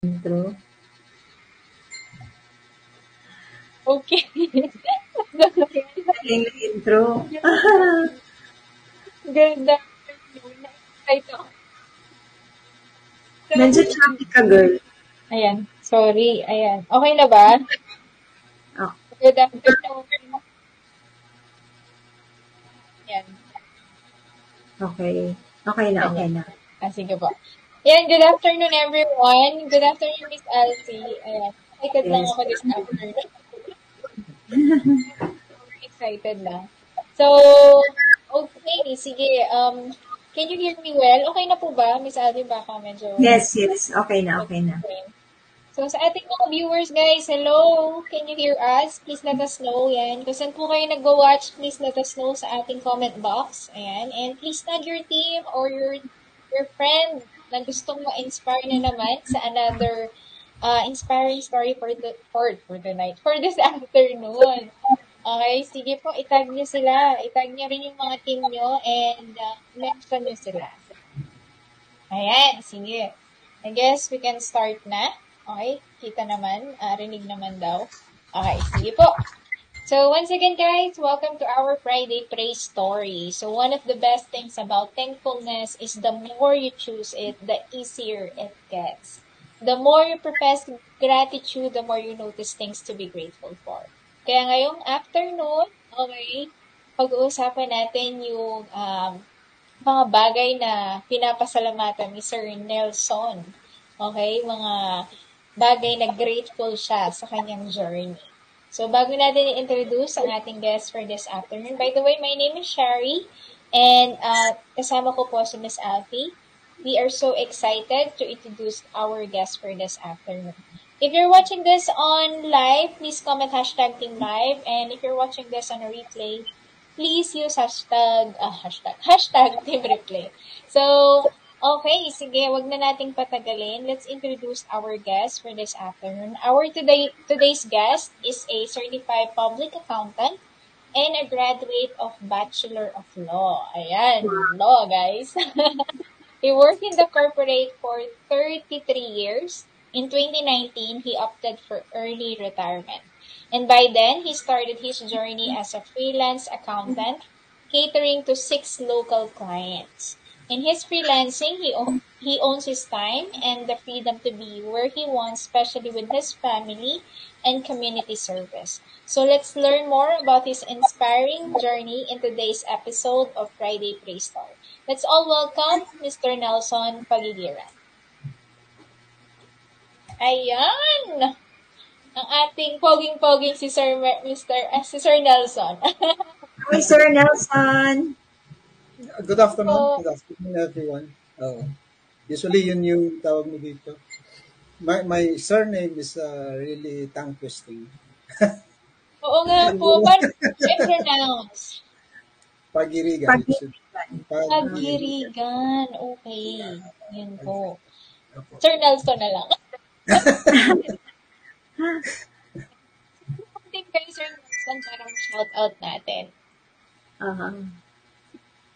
intro. Okay. Galing na intro. Good afternoon. Na-excite ako. Medyo choppy ka, girl. Ayan. Sorry. Ayan. Okay na ba? Oh, Good afternoon. Ayan. okay. Okay na, okay na. Sige po. Ayan. Good afternoon, everyone. Good afternoon, Miss Elsie. Ayan. Excited lang Yes. ako this afternoon. Excited lang. So, okay. Sige. Can you hear me well? Okay na po ba, Miss Elsie? Baka medyo... Yes, yes. Okay na, okay na. So, sa ating mga viewers, guys, hello! Can you hear us? Please let us know. Yan. Kung saan po kayo nag-watch, please let us know sa ating comment box. Ayan. And please tag your team or your friend na gustong ma-inspire na naman sa another inspiring story for this afternoon. Okay, sige po, itag nyo sila. Itag nyo rin yung mga team nyo and mention nyo sila. Ayan, sige. I guess we can start na. Okay, kita naman, rinig naman daw. Okay, sige po. So once again guys, welcome to our Friday Praise Story. So one of the best things about thankfulness is the more you choose it, the easier it gets. The more you profess gratitude, the more you notice things to be grateful for. Kaya ngayong afternoon, okay, pag-uusapan natin yung mga bagay na pinapasalamatan ni Sir Nelson. Okay, mga bagay na grateful siya sa kanyang journey. So, bago natin i-introduce ang ating guest for this afternoon. By the way, my name is Sherry, and kasama ko po si Miss Alfie. We are so excited to introduce our guest for this afternoon. If you're watching this on live, please comment #TeamLive, and if you're watching this on a replay, please use hashtag TeamReplay. So, okay, sige, wag na nating patagalin. Let's introduce our guest for this afternoon. Today's guest is a certified public accountant and a graduate of Bachelor of Law. Ayan, law, guys. He worked in the corporate for 33 years. In 2019, he opted for early retirement. And by then, he started his journey as a freelance accountant, catering to 6 local clients. In his freelancing, he owns his time and the freedom to be where he wants, especially with his family and community service. So let's learn more about his inspiring journey in today's episode of Friday Praise Story. Let's all welcome Mr. Nelson Pagigiran. Ayan! Ang ating poging-poging si Sir Nelson. Hi, Sir Nelson. Good afternoon. Good afternoon, everyone. Usually, yun yung tawag mo dito. My surname is really tongue twisting. Oo nga po. Paano i-pronounce? Pagirigan. Pagirigan. Okay. Yun po. Sir Nelson na lang. Thank kayo, Sir Nelson, para shout out natin.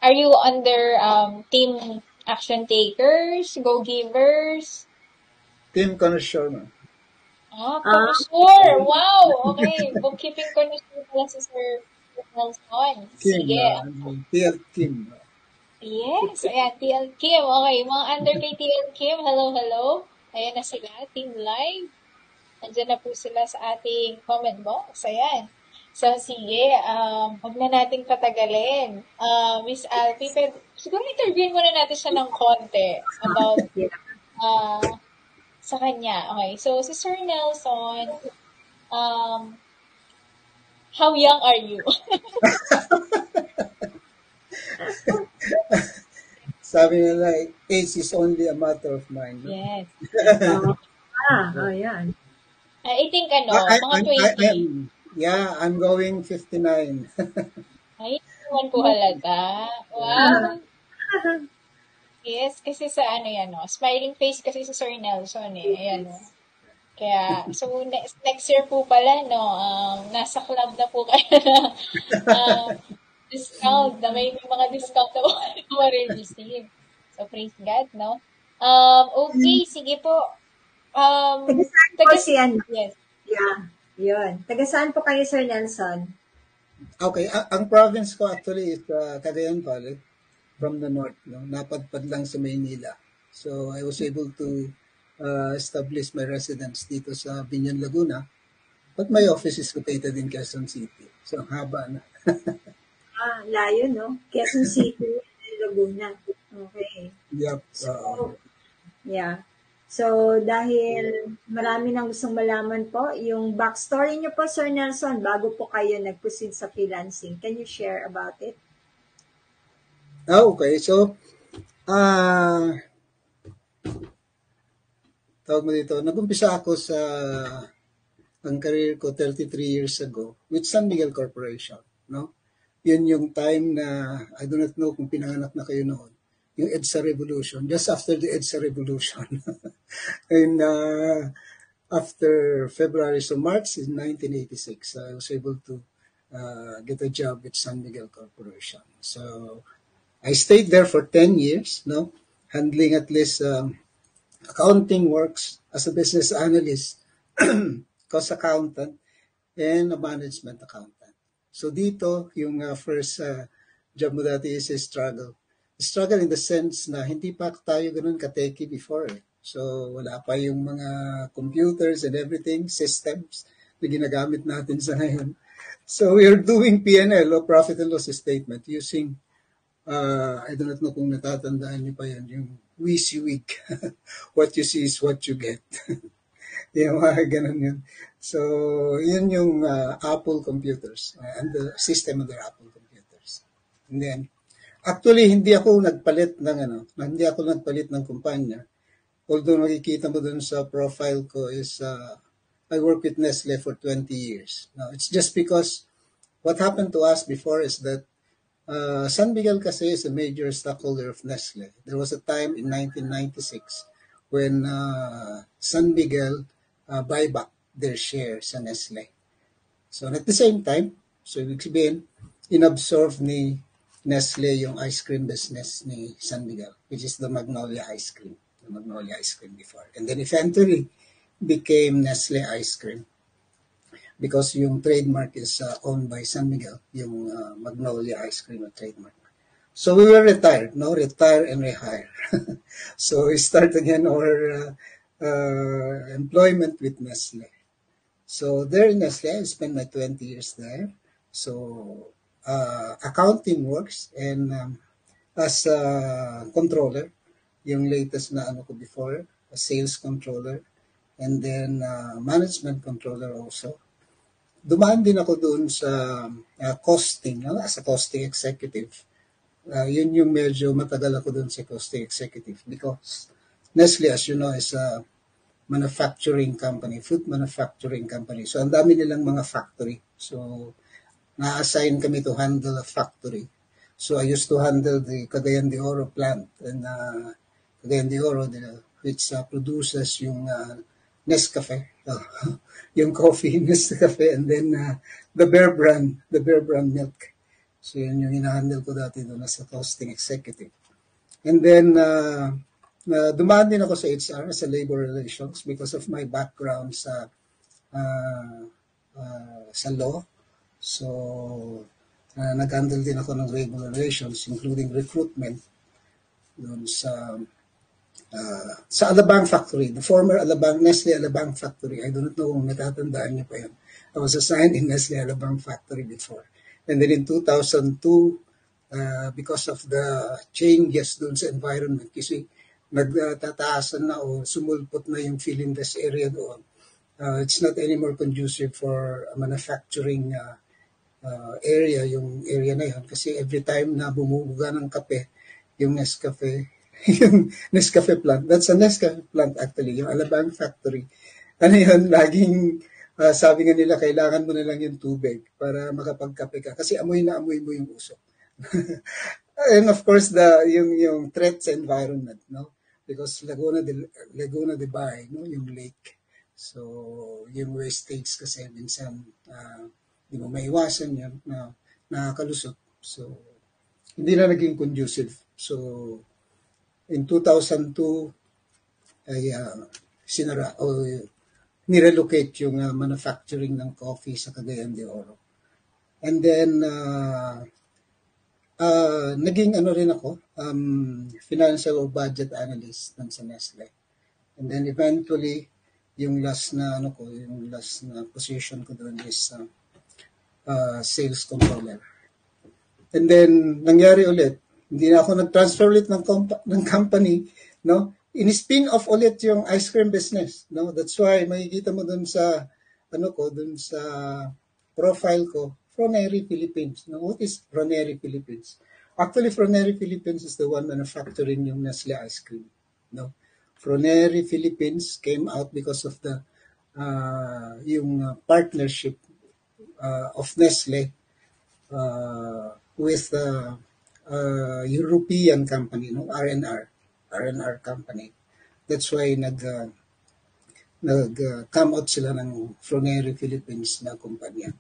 Are you under Team Action Takers, Go Givers? Team Connoisseur. Connoisseur! Wow! Okay. Bookkeeping connoisseur pala si Sir Nelson. Sige. TL Kim. Yes. Ayan, TL Kim. Okay. Mga under kay TL Kim, hello. Ayan na sila. Team Live. Andiyan na po sila sa ating comment box. Ayan. So, sige. Huwag na nating patagalin. Miss Alfie, siguro interviewin muna natin siya ng konti about sa kanya. Okay. So, si Sir Nelson, how young are you? Sabi nila, age is only a matter of mind. Yes. Yan. I think, mga 20. I'm going 59. Ay, naman po halata. Wow. Yes, kasi sa smiling face kasi sa Sir Nelson Ayan. Kaya, so next year po pala, nasa club na po kayo na discount, na may mga discount na po ma-receive. So, praise God, no? Okay, sige po. Taga saan po taga, si ano? yes. Yeah, yun. Taga saan po kayo, Sir Nelson? Okay, ang province ko actually is Cagayan Valley from the north. No? Napadpad lang sa Maynila. So I was able to establish my residence dito sa Binyan, Laguna. But my office is located in Quezon City. So ang haba na. Layo, no? Quezon City, Laguna. Okay. Yep. So, yeah. So, dahil marami nang gustong malaman po, yung backstory niyo po, Sir Nelson, bago po kayo nag-proceed sa freelancing. Can you share about it? Okay. So, tawag mo dito, nag-umpisa ako sa ang career ko 33 years ago with San Miguel Corporation. No? Yun yung time na, I do not know kung pinanganak na kayo noon, yung EDSA Revolution, just after the EDSA Revolution. And after February, so March in 1986, I was able to get a job with San Miguel Corporation. So I stayed there for 10 years, no, handling at least accounting works as a business analyst, cost accountant, and a management accountant. So dito, yung first job mo dati is a struggle. Struggle in the sense na hindi pa tayo ganun ka-techy before. So wala pa yung mga computers and everything, systems na ginagamit natin sa ngayon. So we are doing P&L o profit and loss statement using, I do not know kung natatandaan niyo pa yan, yung WYSIWYG. What you see is what you get. Yung mga ganun yun. So, yun yung Apple computers and the system of their Apple computers. And then, actually, hindi ako nagpalit ng kumpanya. Although nakikita mo dun sa profile ko is, I work with Nestle for 20 years. Now, it's just because what happened to us before is that San Miguel kasi is a major stockholder of Nestle. There was a time in 1996 when San Miguel buy back their share sa Nestle. So at the same time, so ibig sabihin, inabsorb ni Nestle yung ice cream business ni San Miguel, which is the Magnolia ice cream. The Magnolia ice cream before. And then eventually became Nestle ice cream. Because yung trademark is owned by San Miguel, yung Magnolia ice cream na trademark. So we were retired, no? Retire and rehire. So we start again our employment with Nestle. So there in Nestle, I spent my 20 years there. So accounting works and as a controller, yung latest na ano ko before, a sales controller, and then management controller also. Dumaan din ako doon sa costing, no? As a costing executive. Yun yung medyo matagal ako doon sa costing executive because Nestle, as you know, is a manufacturing company, food manufacturing company. So, ang dami nilang mga factory. So, na-assign kami to handle a factory. So, I used to handle the Cagayan de Oro plant and Cagayan de Oro, which produces yung Nescafe, yung coffee, Nescafe, and then the Bear Brand milk. So, yun yung hinahandle ko dati doon as a costing executive. And then, dumaan din ako sa HR, sa labor relations, because of my background sa law. So, nag-handle din ako ng labor relations, including recruitment doon sa Alabang factory, the former Nestle Alabang factory. I don't know kung natatandaan niyo pa yun. I was assigned in Nestle Alabang factory before. And then in 2002, because of the changes doon sa environment, kasi nagtataasan na o sumulpot na yung Philinvest area doon. It's not anymore conducive for manufacturing area, yung area na yun. Kasi every time na bumubuga ng kape, yung Nescafe, yung Nescafe plant, that's a Nescafe plant actually, yung Alabang factory. Ano yun, laging sabi nga nila, kailangan mo na lang yung tubig para makapagkape ka. Kasi amoy na amoy mo yung usok. And of course, yung threat sa environment, no? Because Laguna de Bay, no, yung lake. So, yung wastage kasi minsan, di mo maiwasan yun na nakakalusot. So, hindi na naging conducive. So, in 2002, ay sinara o nirelocate yung manufacturing ng coffee sa Cagayan de Oro. And then, naging rin ako, financial or budget analyst ng sa Nestle. And then eventually, yung last na position ko doon is sales controller. And then, nangyari ulit, hindi na ako nag-transfer ulit ng company, no? In-spin off ulit yung ice cream business, no? That's why makikita mo dun sa dun sa profile ko, Froneri Philippines. No? What is Froneri Philippines? Actually, Froneri Philippines is the one manufacturing yung Nestle ice cream, no? Froneri Philippines came out because of the yung partnership of Nestle with European company, no? R&R company. That's why come out sila ng Froneri Philippines na kumpanya.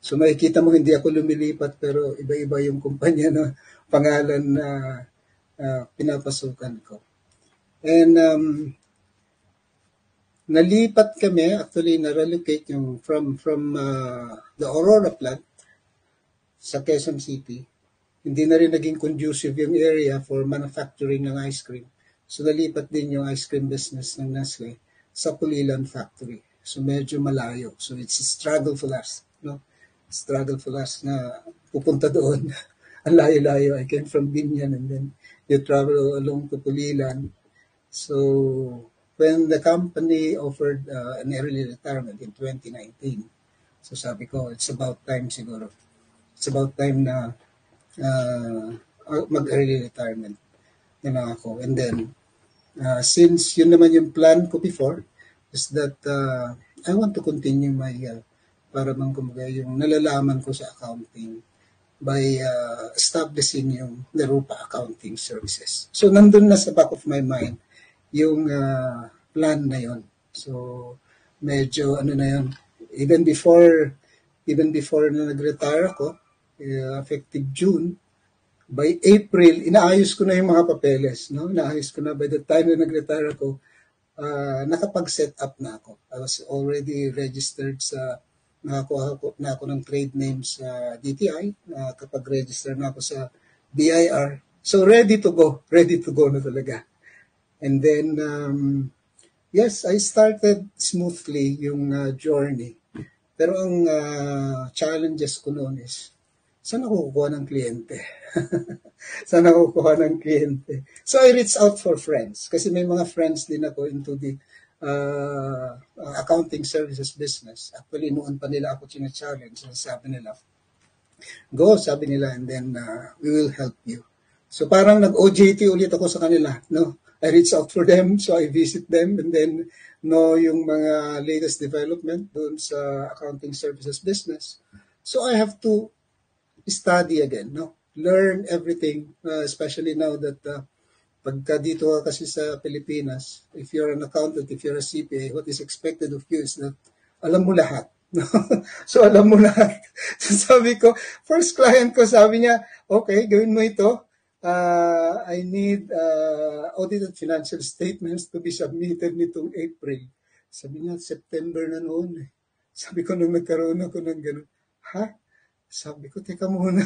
So makikita mo hindi ako lumilipat pero iba-iba yung kumpanya na pangalan na pinapasukan ko. And nalipat kami, actually na-relocate yung from the Aurora plant sa Quezon City. Hindi na rin naging conducive yung area for manufacturing ng ice cream. So nalipat din yung ice cream business ng Nestle sa Pulilan factory. So medyo malayo. So it's a struggle for us, no? Struggle for us na pupunta doon. Ang layo-layo. I came from Binyan and then you travel along to Pulilan. So when the company offered an early retirement in 2019, so sabi ko, it's about time siguro. It's about time na mag-early retirement na ako. And then, since yun naman yung plan ko before, is that I want to continue my, para bang kumbaga yung nalalaman ko sa accounting by establishing yung Narupa Accounting Services. So, nandun na sa back of my mind yung plan na yun. So, medyo na yun. Even before na nag-retire ako, effective June, by April, inaayos ko na yung mga papeles, no? Inaayos ko na. By the time na nag-retire ako, nakapag-set up na ako. I was already registered nakakuha na ako ng trade name sa DTI, nakapag-register na ako sa BIR. So, ready to go na talaga. And then, yes, I started smoothly yung journey. Pero ang challenges ko noon is, saan ako kukuha ng kliyente? Saan ako kukuha ng kliyente? So I reached out for friends. Kasi may mga friends din ako into the accounting services business. Actually, noon pa nila ako challenge. Sabi nila, go, sabi nila, and then we will help you. So parang nag-OJT ulit ako sa kanila. No? I reached out for them, so I visit them, and then yung mga latest development doon sa accounting services business. So I have to study again, no? Learn everything, especially now that pagka dito ka kasi sa Pilipinas, if you're an accountant, if you're a CPA, what is expected of you is that alam mo lahat. No? So alam mo lahat. So sabi ko, first client ko, sabi niya, okay, gawin mo ito. I need audited financial statements to be submitted nitong April. Sabi niya, September na noon. Sabi ko, nung nagkaroon ako ng gano'n, ha? Sabi ko, teka muna.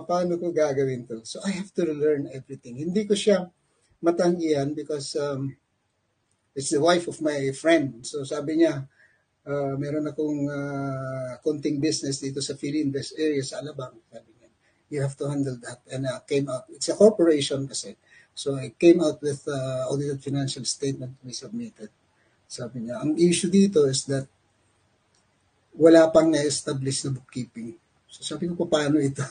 Paano ko gagawin to? So I have to learn everything. Hindi ko siya matanggihan because it's the wife of my friend. So sabi niya, meron akong konting business dito sa Philinvest area sa Alabang. Sabi niya, you have to handle that. And came out, it's a corporation kasi. So I came out with audited financial statement to be submitted. Sabi niya, ang issue dito is that wala pang na-establish na bookkeeping. So sabi ko, paano ito?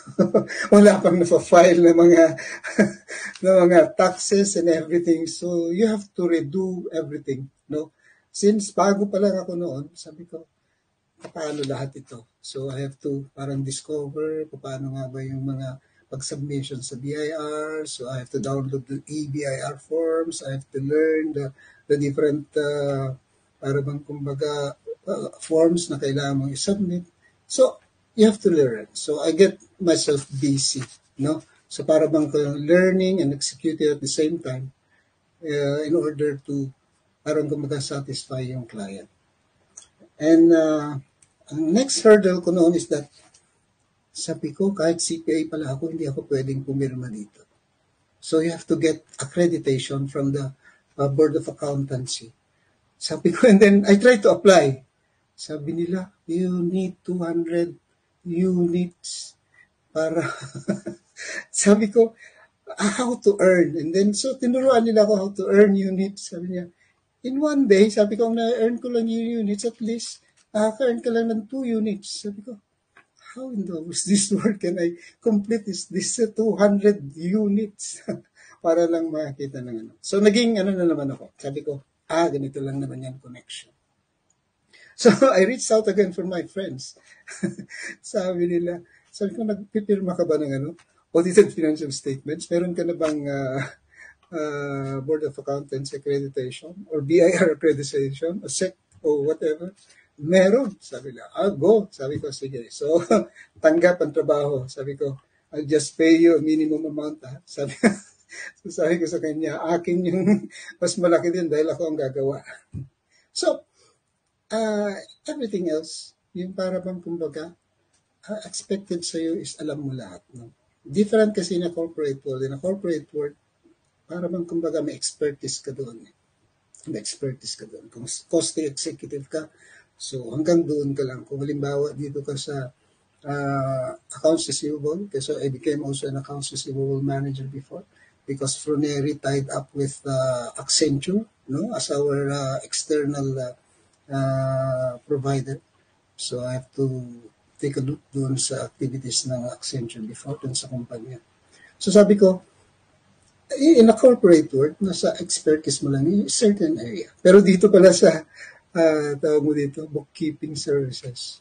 Wala pang na-file na mga taxes and everything. So you have to redo everything. No? Since bago pa lang ako noon, sabi ko, paano lahat ito? So I have to parang discover paano nga ba yung mga pag-submission sa BIR. So I have to download the EBIR forms. I have to learn the different para bang kumbaga forms na kailangan mong i-submit. So, you have to learn. So, I get myself busy, no? So, para bang learning and executing at the same time in order to Parang kumbaga satisfy yung client. And ang next hurdle ko noon is that sabi ko, kahit CPA pala ako, hindi ako pwedeng pumirma dito. So you have to get accreditation from the Board of Accountancy. Sabi ko, and then I tried to apply. Sabi nila, you need 200 units para, sabi ko, how to earn. And then, so tinuruan nila ako how to earn units. Sabi niya, in one day, sabi ko, ang na-earn ko lang yung units, at least, nakaka-earn ka lang ng 2 units. Sabi ko, how in the world this work can I complete this 200 units para lang makita ng ano. So, naging ano na naman ako. Sabi ko, ganito lang naman yan connection. So, I reached out again for my friends. Sabi ko, nagpipirma ka ba ng ano? Audited financial statements? Meron ka na bang Board of Accountants accreditation or BIR accreditation or SEC or whatever? Meron. Sabi nila, go. Sabi ko, sige. So, tanggap ang trabaho. Sabi ko, I'll just pay you a minimum amount. Sabi ko sa kanya, akin yung mas malaki din dahil ako ang gagawa. So, everything else, yung para bang kumbaga, expected sa'yo is alam mo lahat. No? Different kasi na corporate world. In a corporate world, para bang kumbaga may expertise ka doon. May expertise ka doon. Kung cost executive ka, so hanggang doon ka lang. Kung halimbawa dito ka sa accounts receivable, kasi I became also an accounts receivable manager before because Froneri tied up with Accenture, no, as our external provider. So I have to take a look doon sa activities ng Accenture before doon sa kumpanya. So sabi ko, in a corporate world, nasa expertise mo lang yung certain area. Pero dito pala sa tawag mo dito, bookkeeping services,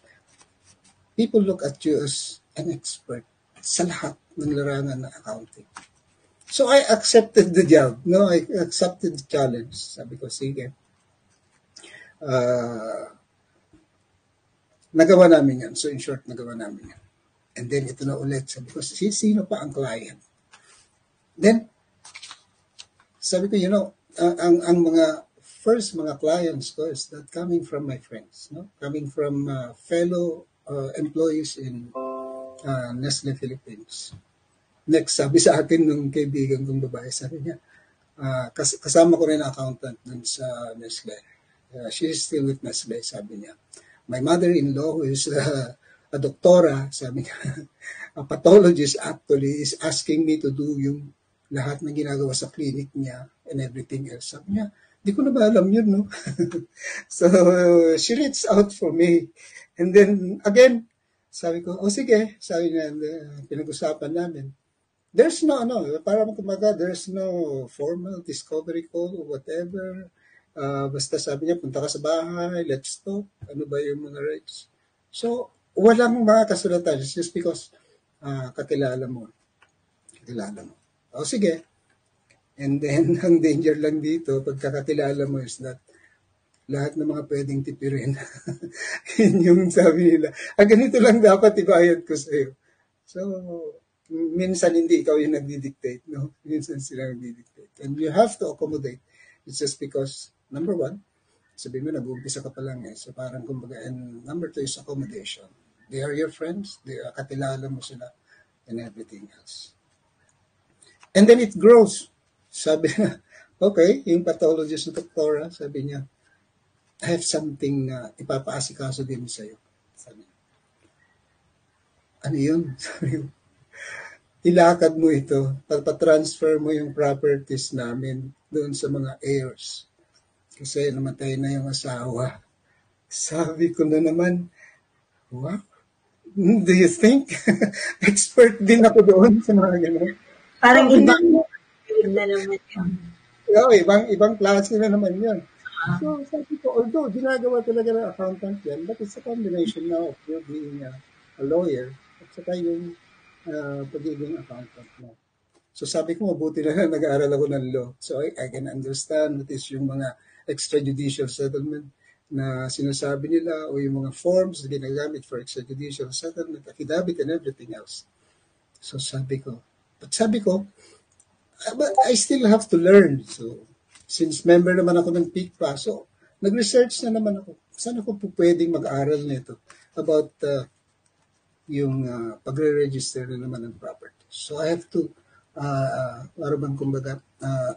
people look at you as an expert sa lahat ng larangan ng accounting. So I accepted the job. No, I accepted the challenge. Sabi ko, sige. Nagawa namin yan. So in short, nagawa namin yan. And then ito na ulit. Sabi ko, sino pa ang client? Then, sabi ko, ang mga first mga clients ko is that coming from my friends, no? Coming from fellow employees in Nestle Philippines. Next, sabi sa akin nung kaibigan kong babae, sabi niya, kasama ko rin ang accountant dun sa Nestle. She's still with Nestle, sabi niya. My mother-in-law, who is a doktora, sabi niya, a pathologist actually, is asking me to do yung lahat ng ginagawa sa clinic niya and everything else. Sabi niya, di ko na ba alam yun, no? So, she reached out for me. And then, again, sabi ko, sige. Sabi niya, pinag-usapan namin. There's no, parang kumaga, there's no formal discovery call or whatever. Basta sabi niya, punta ka sa bahay, let's talk. Ano ba yung mga rights? So, walang mga kasulatan. It's just because kakilala mo. Sige. And then, ang danger lang dito, pagkakakilala mo is that lahat ng mga pwedeng tipirin. Yun yung sabi nila. Ganito lang dapat ibayad ko sa'yo. So, minsan hindi ikaw yung nagdi-dictate, no? Minsan sila nagdi-dictate. And you have to accommodate. It's just because, number one, sabi mo, nag-uumpisa ka pa lang eh. So, parang kumbaga, and number two is accommodation. They are your friends. Kakilala mo sila and everything else. And then it grows. Sabi niya, okay, yung pathologist na doktora, sabi niya, I have something na ipapaasikaso din sa'yo. Sabi niya, ano yun? Sabi ko, ilakad mo ito, papatransfer mo yung properties namin doon sa mga heirs. Kasi namatay na yung asawa. Sabi ko na naman, wow, do you think? Expert din ako doon sa mga gano'n. Parang ibang na naman yun. Ibang klase na naman yun. So, sabi ko, although ginagawa talaga ng accountant yan, but it's a combination now of you being a lawyer at saka yung pagiging accountant mo. So, sabi ko, mabuti na lang nag-aaral ako ng law. So, I can understand what is yung mga extrajudicial settlement na sinasabi nila o yung mga forms na ginagamit for extrajudicial settlement, affidavit and everything else. So, sabi ko, but I still have to learn. So, since member naman ako ng PICPA, so nag-research na naman ako. Saan ako po pwedeng mag-aral nito about yung pagre-register na naman ng property. So I have to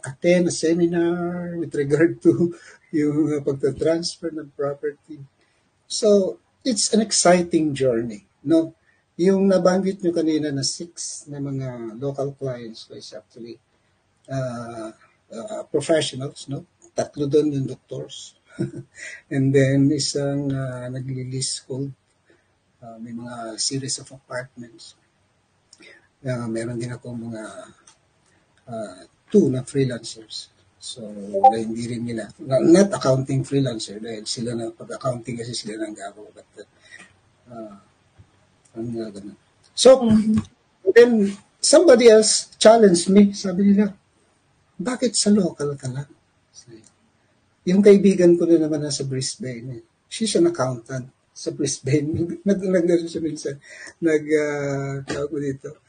attend a seminar with regard to yung pagta-transfer ng property. So it's an exciting journey, no? Yung nabanggit nyo kanina na 6 na mga local clients ko is actually professionals, no? 3 doon yung doctors. And then isang nag-lease called may mga series of apartments. Meron din ako mga 2 na freelancers. So, hindi rin nila. Not accounting freelancer dahil sila na pag-accounting kasi sila nang gagawa. But, ganun. So, then, somebody else challenged me. Sabi nila, bakit sa local ka lang? Yung kaibigan ko na naman nasa Brisbane. She's an accountant sa Brisbane. Nag-ano siya minsan. Tawag ko dito.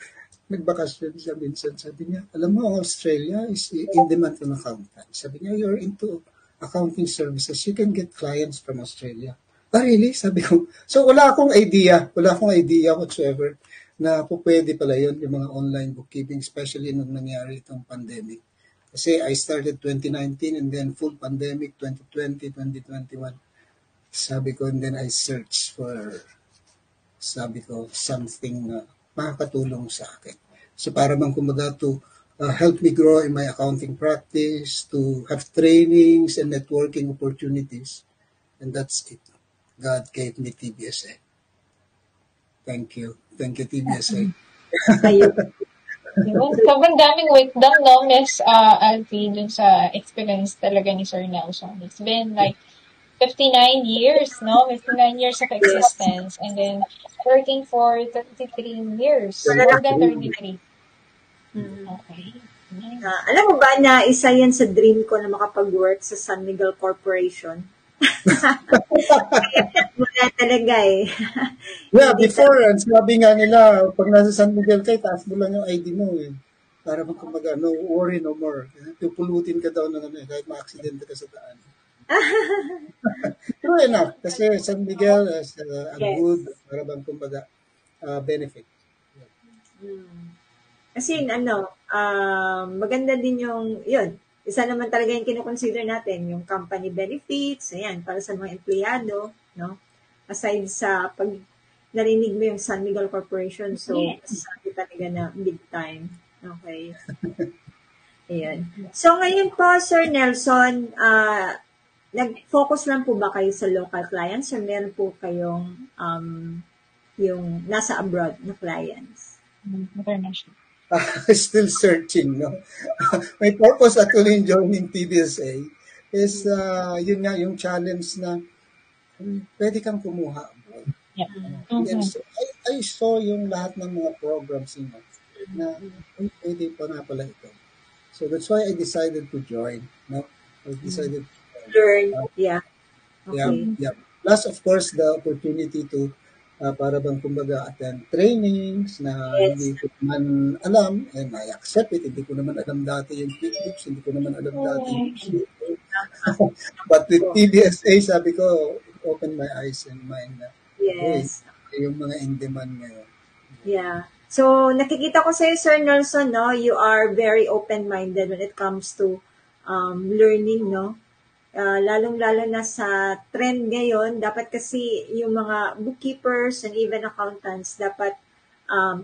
Nagbakasyon siya minsan. Sabi niya, alam mo, Australia is in demand ng accountant. Sabi niya, you're into accounting services. You can get clients from Australia. Really? Sabi ko. So, wala akong idea whatsoever na po pwede pala yun, yung mga online bookkeeping, especially nung nangyari itong pandemic. Kasi I started 2019 and then full pandemic 2020, 2021. Sabi ko, and then I searched for, something na makakatulong sa akin. So para bang kumbaga to help me grow in my accounting practice, to have trainings and networking opportunities. And that's it. God gave me TBSA. Thank you. Thank you, TBSA. Sobrang daming wisdom, no, Miss Alfie, dun sa experience talaga ni Sir Nelson. It's been like 59 years, no? 59 years of existence. And then working for 33 years. More than 33. Okay. Nice. Alam mo ba na isa yan sa dream ko na makapag-work sa San Miguel Corporation? Wala talaga eh. Yeah, before, sabi nga nila, pag nasa San Miguel kayo, taas mo lang yung ID mo eh. Para kumbaga, no worry, no more. Pupulutin ka daw ng kahit ma-accident ka sa daan. True enough, kasi San Miguel is a good, para bang kumbaga, benefit. Kasi maganda din yun. Isa naman talaga yung kinoconsider natin, yung company benefits, ayan, para sa mga empleyado, no? Aside sa pag narinig mo yung San Miguel Corporation, so sabi talaga na big time. Okay. Ayan. So ngayon po, Sir Nelson, nag-focus lang po ba kayo sa local clients or meron po kayong yung nasa abroad na clients? International. Still searching, no? My purpose actually in joining TBSA is yun nga yung challenge na pwede kang kumuha. Yeah. So I saw yung lahat ng mga programs na pwede pa nga pala ito. So that's why I decided to join. No? I decided to learn. Yeah. Okay. Yeah. Plus, of course, the opportunity to para bang kumbaga attend trainings na hindi ko naman alam, and I accept it. Hindi ko naman alam dati yung QuickBooks, hindi ko naman alam dati yung But with TBSA, sabi ko, open my eyes and mind na yung mga in-demand ngayon. Yeah. So, nakikita ko sa'yo, Sir Nelson, no, you are very open-minded when it comes to learning, no? Lalong-lalo na sa trend ngayon, dapat kasi yung mga bookkeepers and even accountants, dapat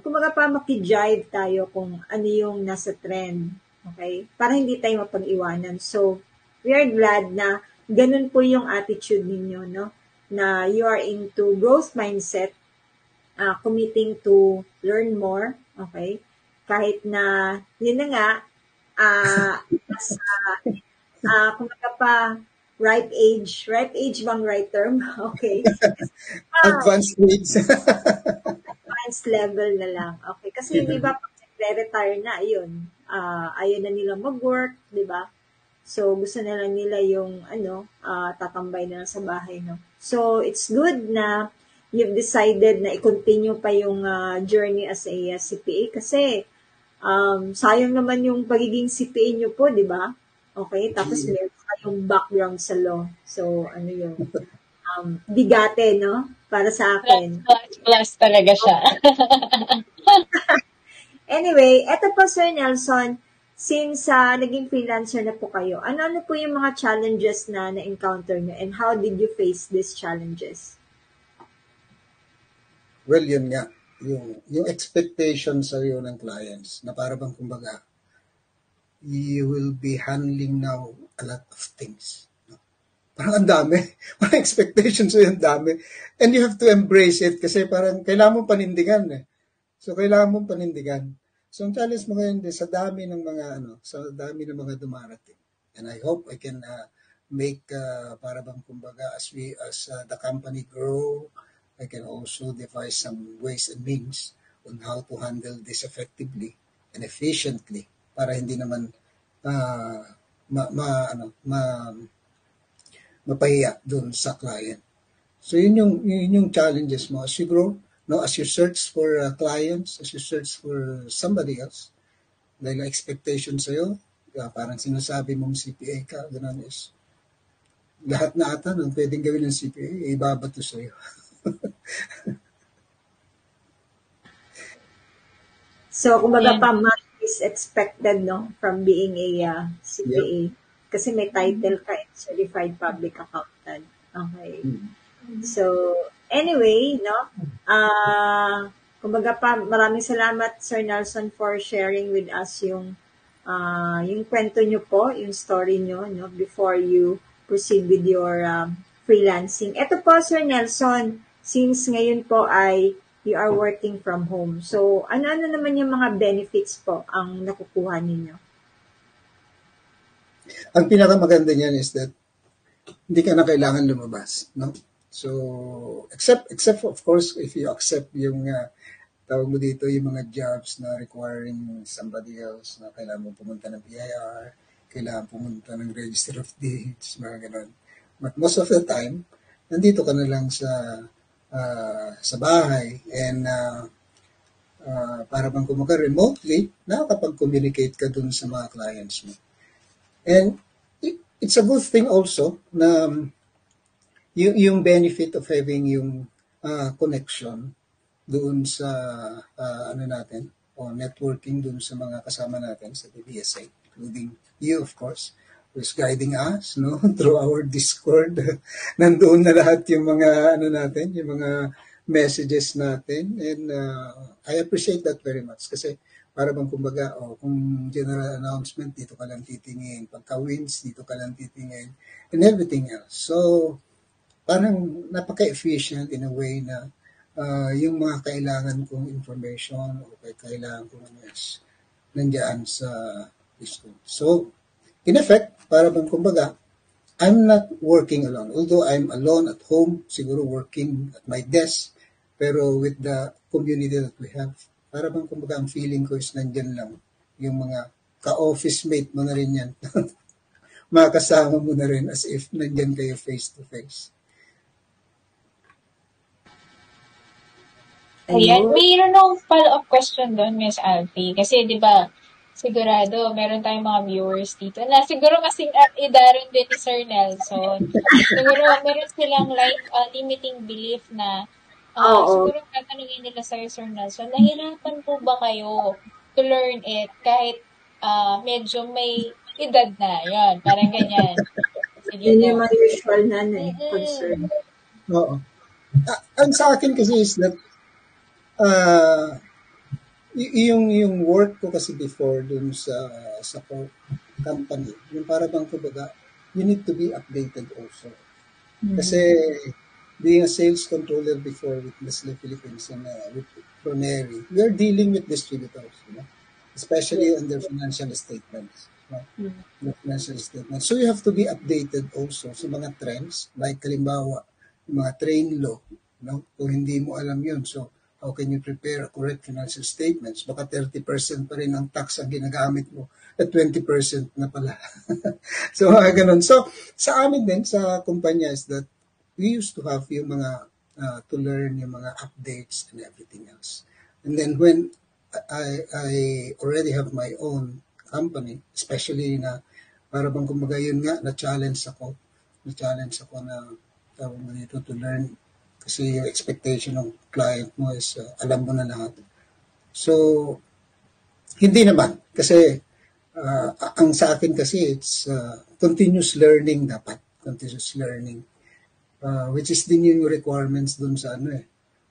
kumbaga pa makijive tayo kung ano yung nasa trend. Okay? Para hindi tayo mapag-iwanan. So, we are glad na ganun po yung attitude ninyo, no? Na you are into growth mindset, committing to learn more. Okay? Kahit na, yun na nga, kumbaga pa, ripe age bang right term? Okay. Advanced age. Advanced level na lang. Okay. Kasi di ba, pag retire na, yun, ayaw na nilang mag-work, di ba? So, gusto na lang nila yung, tatambay na lang sa bahay, no? So, it's good na you've decided na i-continue pa yung journey as a CPA kasi sayang naman yung pagiging CPA nyo po, di ba? Okay? Tapos Yeah. meron kayong background sa law. So, ano yun? Bigate, no? Para sa Plus, akin. plus, plus talaga siya. Anyway, eto po Sir Nelson, since naging freelancer na po kayo, ano-ano po yung mga challenges na na-encounter nyo and how did you face these challenges? Well, yun nga. Yung expectation sa iyo ng clients na para bang kumbaga, you will be handling now a lot of things. No? Parang ang dami. Parang expectations sa ang dami. And you have to embrace it kasi parang kailangan mong panindigan eh. So, kailangan mong panindigan. So, ang challenge mo ngayon din sa dami ng mga sa dami ng mga dumarating. And I hope I can make para bang kumbaga as the company grow, I can also devise some ways and means on how to handle this effectively and efficiently para hindi naman uh, ma, ma, ano, ma, mapahiya dun sa client. So yun yung challenges mo as you grow, no, as you search for clients, as you search for somebody else, dahil ang expectation sa'yo, parang sinasabi mong CPA ka, ganun is, lahat na ata ng pwedeng gawin ng CPA, ibabato sa'yo. So, kumbaga And, pa, much is expected, no, from being a Yep. CPA. Kasi may title ka, Certified Public Accountant. Okay. So, anyway, no, kumbaga pa, maraming salamat, Sir Nelson, for sharing with us yung kwento nyo po, yung story nyo, no, before you proceed with your freelancing. Ito po, Sir Nelson, since ngayon po ay you are working from home. So, ano-ano naman yung mga benefits po ang nakukuha ninyo? Ang pinakamaganda niyan is that hindi ka na kailangan lumabas, no? So, except of course if you accept yung tawag mo dito yung mga jobs na requiring somebody else na kailangan mo pumunta ng BIR, kailangan pumunta ng Register of Deeds, mga ganun. But most of the time, nandito ka na lang sa bahay and para bang kumaga remotely, nakakapag-communicate ka dun sa mga clients mo. And it's a good thing also na yung benefit of having yung connection doon sa ano natin o networking doon sa mga kasama natin sa DBSA, including you of course, who's guiding us no through our Discord. Nandoon na lahat yung mga ano natin, yung mga messages natin and I appreciate that very much kasi para bang kumbaga kung general announcement dito ka lang titingin, pagka wins dito ka lang titingin and everything else. So parang napaka-efficient in a way na yung mga kailangan kong information o kailangan kong ano is nandiyan sa Discord. So, in effect, para bang kumbaga, I'm not working alone. Although I'm alone at home, siguro working at my desk, pero with the community that we have, para bang kumbaga ang feeling ko is nandiyan lang yung mga ka-office mate mo na rin yan. Makakasama mo na rin as if nandiyan kayo face to face. ayan, mayroon akong follow-up question doon, Miss Alfie. Kasi, di ba, sigurado, meron tayong mga viewers dito na siguro kasing idaron din ni Sir Nelson. Siguro, meron silang like limiting belief na Oo. siguro tatanungin nila sa'yo, Sir Nelson, nahirapan po ba kayo to learn it kahit medyo may edad na? Yan, parang ganyan. Sige Yun yung po. mga usual na concern. Oo. Ang sa akin kasi is that yung work ko kasi before dun sa company, yung para bang kumbaga, you need to be updated also. Kasi being a sales controller before with Nestle Philippines and with Proneri, we are dealing with distributors, especially on their financial statements. The financial statements. So you have to be updated also sa mga trends, like halimbawa, yung mga train law, kung hindi mo alam yun. So, how can you prepare a correct financial statements? Baka 30% pa rin ang tax ang ginagamit mo at 20% na pala. So, ganun. So, sa amin din, sa kumpanya is that we used to have yung mga, to learn yung mga updates and everything else. And then when I already have my own company, especially na para bang kumbaga yun nga, na-challenge ako na tawag mo dito to learn kasi yung expectation ng client mo is alam mo na lahat. So, hindi naman kasi ang sa akin kasi it's continuous learning dapat, continuous learning. Which is din yung requirements dun sa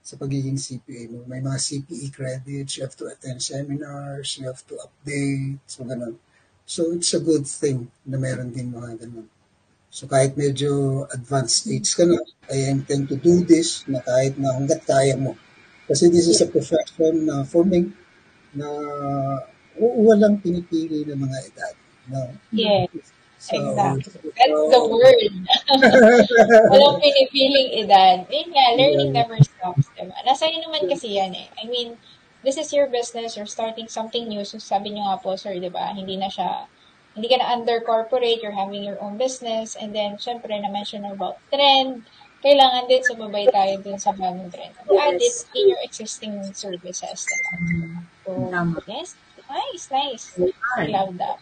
sa pagiging CPA mo. May mga CPE credits, you have to attend seminars, you have to update, so ganun. So it's a good thing na meron din mga ganun. So kahit medyo advanced stage ka na, I intend to do this na kahit na hanggat kaya mo. Kasi this is a profession na for me na walang pinipili ng mga edad. No? Yes, So, exactly. That's the word. Walang pinipiling edad. Yun nga, learning never stops, diba? Nasa iyo naman kasi yan eh. I mean, this is your business, you're starting something new. So sabi niyo nga po, sir, diba? Hindi ka na under corporate, you're having your own business. And then, syempre, na-mention about trend. Kailangan din sumabay tayo dun sa bagong trend. Add it in your existing services, diba? So, yes. Nice. I love that.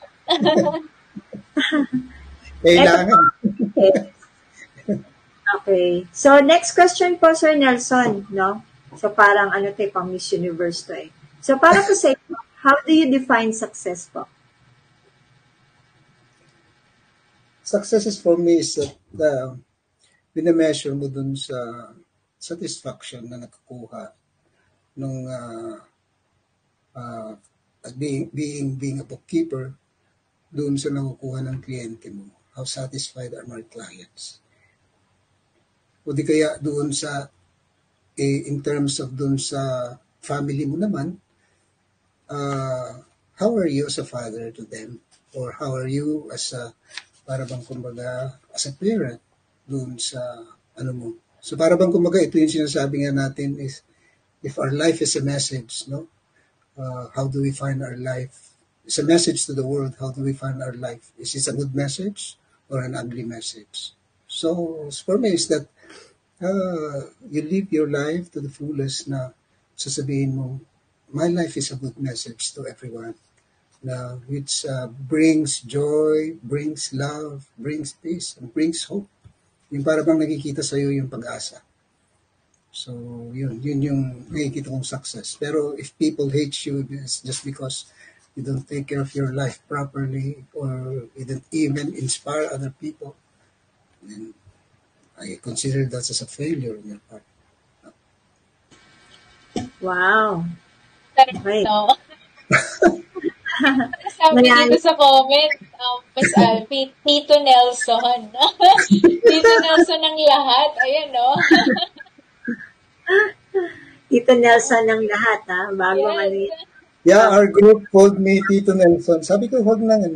kailangan. Okay. So, next question po, Sir Nelson, no? So, parang pang Miss Universe to eh. So, para po sa inyo, how do you define success po? Success is for me is that binameasure mo dun sa satisfaction na nakakuha nung being a bookkeeper doon sa nakukuha ng kliyente mo. How satisfied are my clients? O di kaya doon sa, in terms of doon sa family mo naman, how are you as a father to them? Or how are you as a, para bang kumbaga, as a parent doon sa, mo. So para bang kumbaga, ito yung sinasabi nga natin is, if our life is a message, no? How do we find our life? It's a message to the world. How do we find our life? Is it a good message or an ugly message? So for me, is that you live your life to the fullest na sasabihin mo, my life is a good message to everyone. Na which brings joy, brings love, brings peace, and brings hope. Yung para bang nakikita sa'yo yung pag-asa. So, yun yung nakikita kong success. Pero if people hate you, it's just because you don't take care of your life properly or you don't even inspire other people, then I consider that as a failure on your part. Wow. Okay. No. Sabi dito sa comment, Miss Alfie, Tito Nelson. Tito Nelson ng lahat. Ayan, no? Tito Nelson ng lahat, ha? Bago yes. Yeah, our group called me Tito Nelson. Sabi ko, huwag ng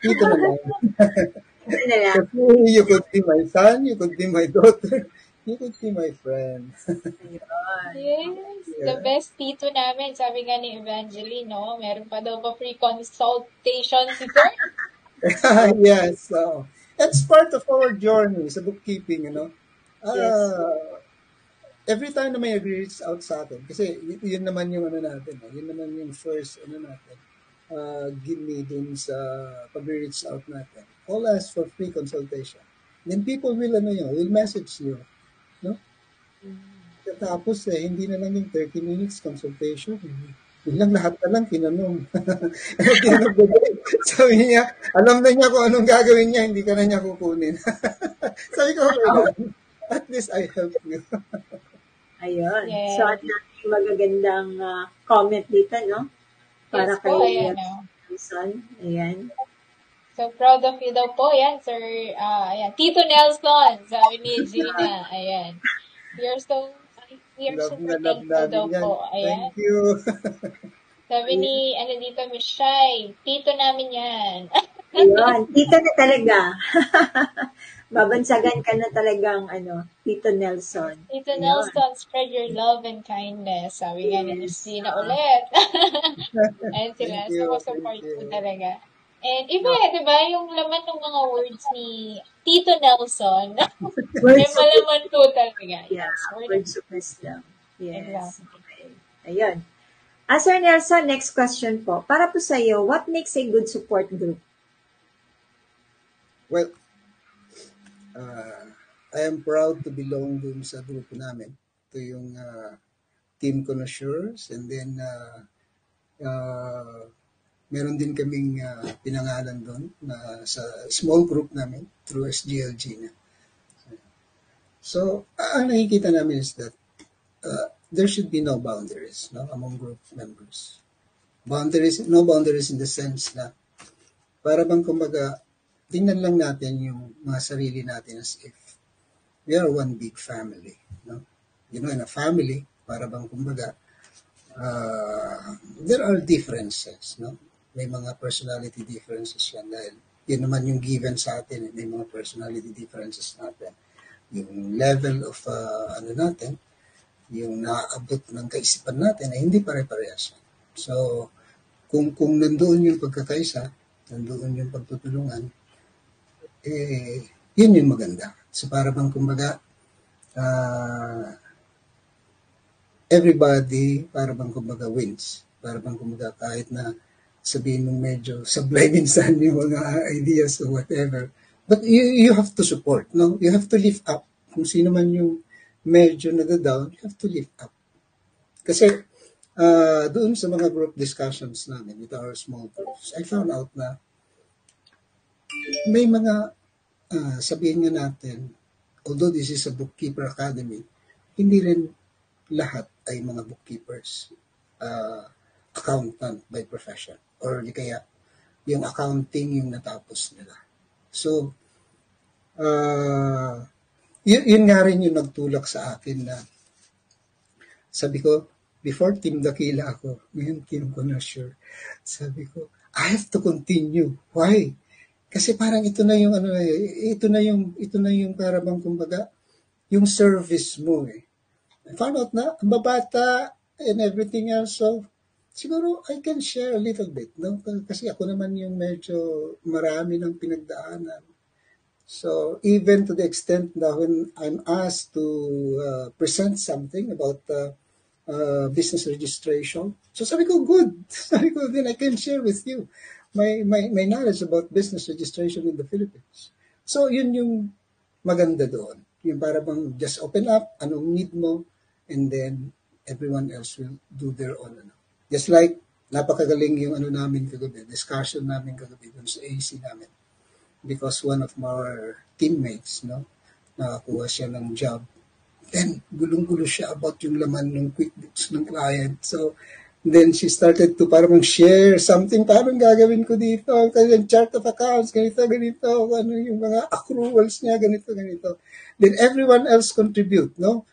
Tito na lang. You could be my son, you could be my daughter, you could be my friend. Yes, the best tito namin. Sabi nga ni Evangeline, no? Meron pa daw ba free consultation si Sir? Yes. That's part of our journey sa bookkeeping, Yes. Every time na may reach out sa atin, kasi yun naman yung natin, yun naman yung first natin, give me dun sa pag-reach out natin. Call us for free consultation. Then people will message you, no? Tapos hindi na lang yung 30 minutes consultation. Biglang lahat na lang tinanong. Sabi niya, alam na niya kung anong gagawin niya, hindi ka na niya kukunin. Sabi ko, at least I helped you. Ayun. Yes. So, at magagandang comment dito, no? Para yes, kay Nelson. Ayan. So, proud of you daw po. Ayan, Sir. Ayan. Tito Nelson. Sabi ni Gina. Ayan. We are super thankful daw po. Ayan. Thank you. Sabi ni, dito, Miss Shai. Tito namin yan. Ayun. Tito na talaga. Babansagan ka na talagang, Tito Nelson. Tito Nelson, spread your love and kindness. Sabi nga ni Miss Gina ulit. Ayun sila. So, support ko talaga. And iba, di ba, yung laman ng mga words ni Tito Nelson, may malaman po talaga. Yes, words of wisdom. Yes. Exactly. Okay. Ayun. Sir Nelson, next question po. Para po sa iyo, what makes a good support group? Well, I am proud to belong dun sa grupo namin. Ito yung Team Connoisseurs, and then meron din kaming pinangalan doon na sa small group namin through SGLG na. So, ang nakikita namin is that there should be no boundaries, no, among group members. No boundaries in the sense na para bang kumbaga tingnan lang natin yung mga sarili natin as if we are one big family, no? You know, in a family, para bang kumbaga there are differences, no? May mga personality differences yan dahil yun naman yung given sa atin, may mga personality differences natin. Yung level of natin, yung naaabot ng kaisipan natin ay hindi pare-parehas. So, kung nandoon yung pagkakaisa, nandoon yung pagtutulungan, yun yung maganda. So, para bang kumbaga, everybody, para bang kumbaga wins. Para bang kumbaga kahit na sabihin mong medyo sablay minsan yung mga ideas or whatever. But you have to support, no? You have to lift up. Kung sino man yung medyo nag-down, you have to lift up. Kasi doon sa mga group discussions namin with our small groups, I found out na may mga sabihin nga natin, although this is a bookkeeper academy, hindi rin lahat ay mga bookkeepers, accountant by profession, or di kaya yung accounting yung natapos nila. So, yun nga rin yung nagtulak sa akin na sabi ko, before Team Dakila ako, ngayon Team Connoisseur, sabi ko, I have to continue. Why? Kasi parang ito na yung para bang kumbaga, yung service mo eh. I found out na, ang babata and everything else, so siguro I can share a little bit, no? Kasi ako naman yung medyo marami ng pinagdaanan. So, even to the extent na when I'm asked to present something about business registration, so sabi ko, good. Sabi ko, then I can share with you my knowledge about business registration in the Philippines. So, yun yung maganda doon. Yung para bang just open up, anong need mo, and then everyone else will do their own. Just like, napakagaling yung namin kagabi, discussion namin kagabi dun sa AC namin. Because one of our teammates, no, nakakuha siya ng job. Then, gulong-gulo siya about yung laman ng QuickBooks ng client. So, then she started to parang share something, parang gagawin ko dito, yung chart of accounts, ganito, ano yung mga accruals niya, ganito. Then, everyone else contribute, no?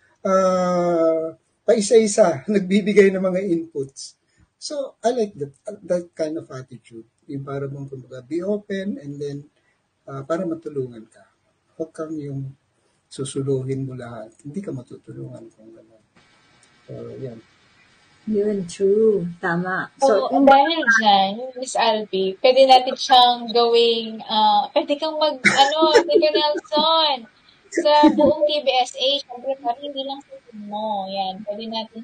Paisa-isa, nagbibigay ng mga inputs. So, I like that kind of attitude. Yung parang kumbaga, be open, and then, para matulungan ka. Huwag kang yung susuluhin mo lahat. Hindi ka matutulungan kung gano'n. So, yan. Yun, true. Tama. So, dahil dyan, Miss Albi, pwede natin siyang gawing, pwede kang Tito Nelson, sa buong TBSA, syempre parang hindi lang sa mo. Yan, pwede natin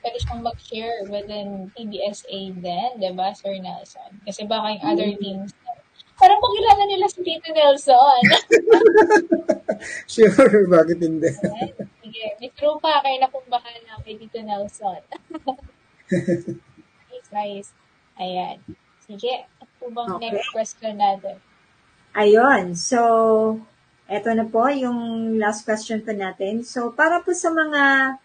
pwede siyang mag-share within TBSA din, diba, Sir Nelson? Kasi baka yung other teams, parang pagkilala nila si Tito Nelson. Sure, bakit hindi? Sige, may true pa kayo na kung bahala kay Tito Nelson. Nice. Ayan. Sige, ito bang next question natin? Ayun. So, eto na po yung last question po natin. So, para po sa mga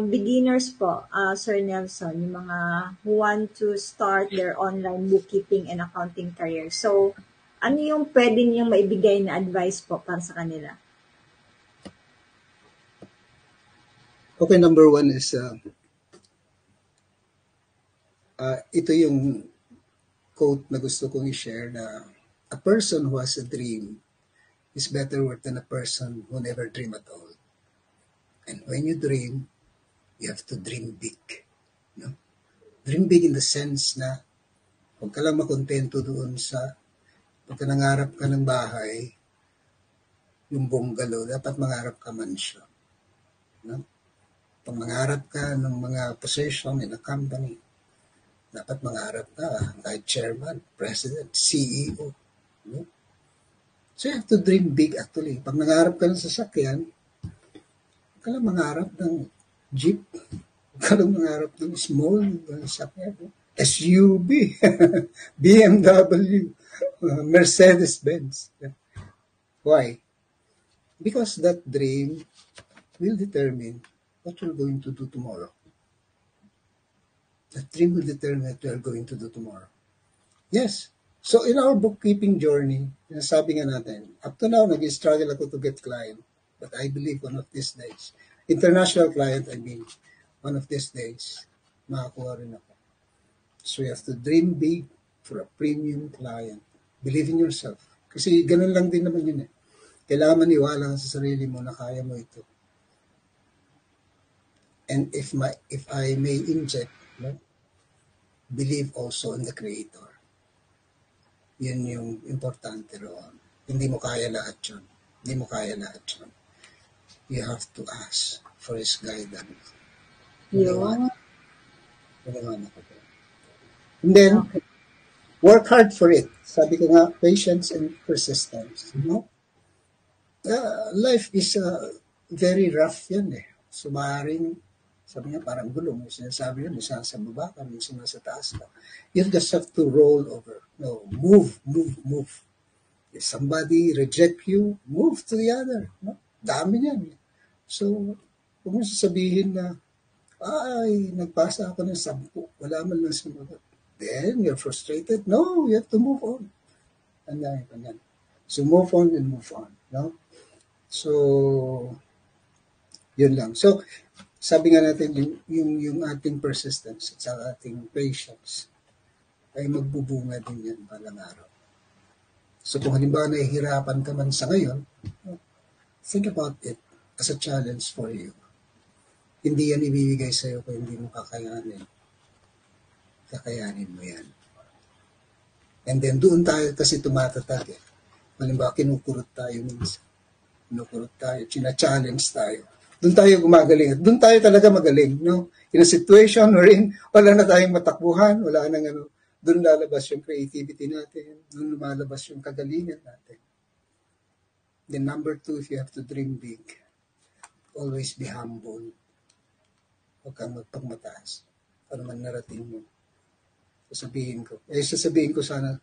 beginners po, Sir Nelson, yung mga who want to start their online bookkeeping and accounting career. So, ano yung pwede niyong maibigay na advice po para sa kanila? Okay, number one is, ito yung quote na gusto kong i-share na a person who has a dream is better worth than a person who never dream at all. And when you dream, you have to dream big. No? Dream big in the sense na huwag ka lang makontento doon sa pagka nangarap ka ng bahay, yung bungalow, dapat mangarap ka mansyon. No? Pag mangarap ka ng mga position in a company, dapat mangarap ka kahit chairman, president, CEO. No? So you have to dream big actually. Pag nangarap ka ng sasakyan, huwag ka lang mangarap ng jeep. Huwag ka lang mangarap ng small sasakyan. No? SUV, BMW, Mercedes-Benz. Why? Because that dream will determine what you're going to do tomorrow. That dream will determine what you're going to do tomorrow. Yes. So in our bookkeeping journey, sabi nga natin, up to now, nag-struggle ako to get client. But I believe one of these days, international client, I mean, one of these days, makakuha rin ako. So you have to dream big for a premium client. Believe in yourself. Kasi ganun lang din naman yun eh. Kailangan maniwala sa sarili mo na kaya mo ito. And if I may inject, no, believe also in the Creator. Yun yung importante roon. Hindi mo kaya lahat yun. Hindi mo kaya lahat yun. You have to ask for His guidance. Yun. And then, work hard for it. Sabi ko nga, patience and persistence. No? Life is very rough yan eh. So, maaaring, sabi nga, parang gulong. Sinasabi yun, isa sa baba ka, isa sa taas ka. You just have to roll over. No, move. If somebody reject you, move to the other. No? Dami yan. So, huwag mo sasabihin na, ay, nagpasa ako ng 10. Wala man lang sumagot. Then, you're frustrated. No, you have to move on. Ganyan. So, move on and move on. No? So, yun lang. So, sabi nga natin, yung ating persistence at sa ating patience ay magbubunga din yan balang araw. So, kung halimbawa nahihirapan ka man sa ngayon, think about it as a challenge for you. Hindi yan ibibigay sa'yo kung hindi mo kakayanin. Kakayanin mo yan. And then, doon tayo kasi tumatatag eh. Halimbawa, kinukurot tayo minsan. Kinukurot tayo, china-challenge tayo. Doon tayo gumagaling. At doon tayo talaga magaling, no? In a situation wherein wala na tayong matakbuhan, wala nang ano, doon lalabas yung creativity natin, doon lumalabas yung kagalingan natin. Then number 2, if you have to dream big, always be humble. Huwag kang magpagmataas. Para man narating mo. Sasabihin ko sana,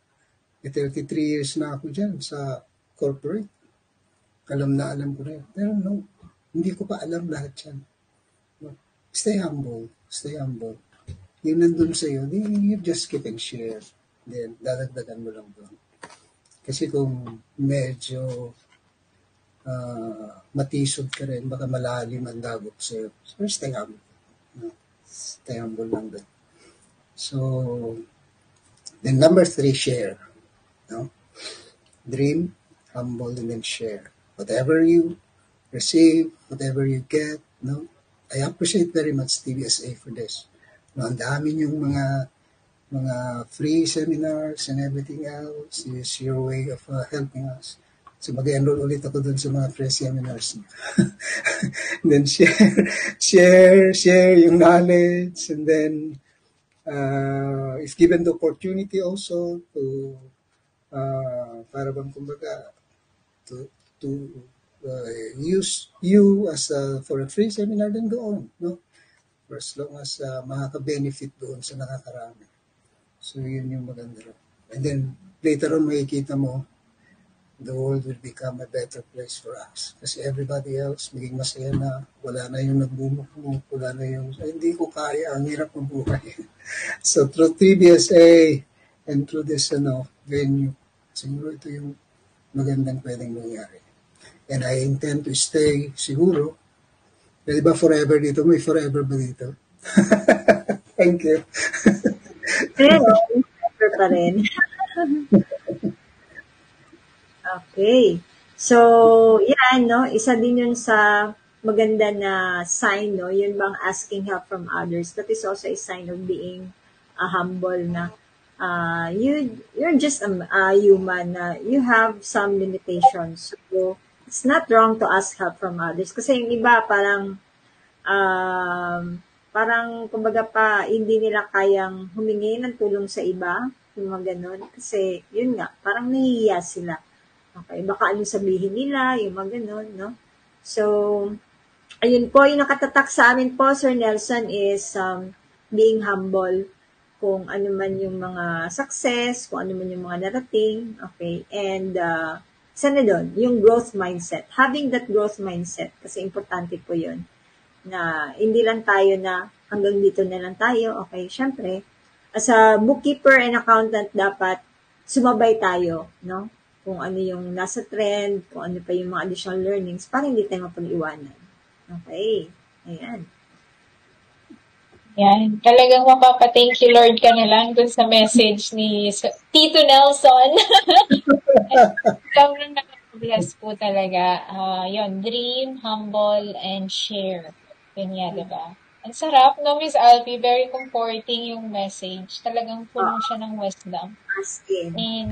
33 years na ako dyan sa corporate. Alam ko na yun. Pero no, hindi ko pa alam lahat yan. No. Stay humble. Yung nandun sa'yo, you just keep and share. Then, dadagdagan mo lang doon. Kasi kung medyo matisod ka rin, baka malalim ang dagok sa'yo. So, stay humble. No. Stay humble lang doon. So, then number 3, share. No? Dream, humble, and then share. Whatever you receive, whatever you get, no? I appreciate very much TBSA for this. No, ang dami yung mga free seminars and everything else. Is your way of helping us. So mag-enroll ulit ako dun sa mga free seminars. Then share yung knowledge, and then if given the opportunity also to para bang kumbaga to use you as for a free seminar, then go on, no? For as long as makaka-benefit doon sa nakakarami. So yun yung maganda. And then later on makikita mo the world will become a better place for us. Kasi everybody else maging masaya na, wala na yung nagbumukmuk, wala na yung hindi ko kaya, ang hirap ng buhay. So through TBSA and through this venue, siguro ito yung magandang pwedeng mangyari. And I intend to stay siguro. Di ba forever dito? May forever ba dito? Thank you. Pero, forever pa rin. Okay. So, yan, no? Isa din yun sa maganda na sign, no? Yun bang asking help from others. That is also a sign of being humble na you're just a human. You have some limitations. So, it's not wrong to ask help from others. Kasi yung iba parang Parang, kumbaga pa, hindi nila kayang humingi ng tulong sa iba, yung mga ganun. Kasi, yun nga, parang nahihiya sila. Okay, baka ano sabihin nila, yung mga ganun, no? So, ayun po, yung nakatatak sa amin po, Sir Nelson, is being humble kung ano man yung mga success, kung ano man yung mga narating, okay? And, isa na doon, yung growth mindset. Having that growth mindset, kasi importante po yun, na hindi lang tayo na hanggang dito na lang tayo, okay? Syempre, as a bookkeeper and accountant, dapat sumabay tayo, no? Kung ano yung nasa trend, kung ano pa yung mga additional learnings, para hindi tayo mapag-iwanan. Okay. Ayan. Yan. Talagang mapapa-thank you Lord ka na lang dun sa message ni Tito Nelson. Sobrang nakaka-bless po talaga. Yun, dream, humble, and share. Yun nga, diba? Ang sarap, no, Miss Alfie? Very comforting yung message. Talagang puno siya ng wisdom. As in. And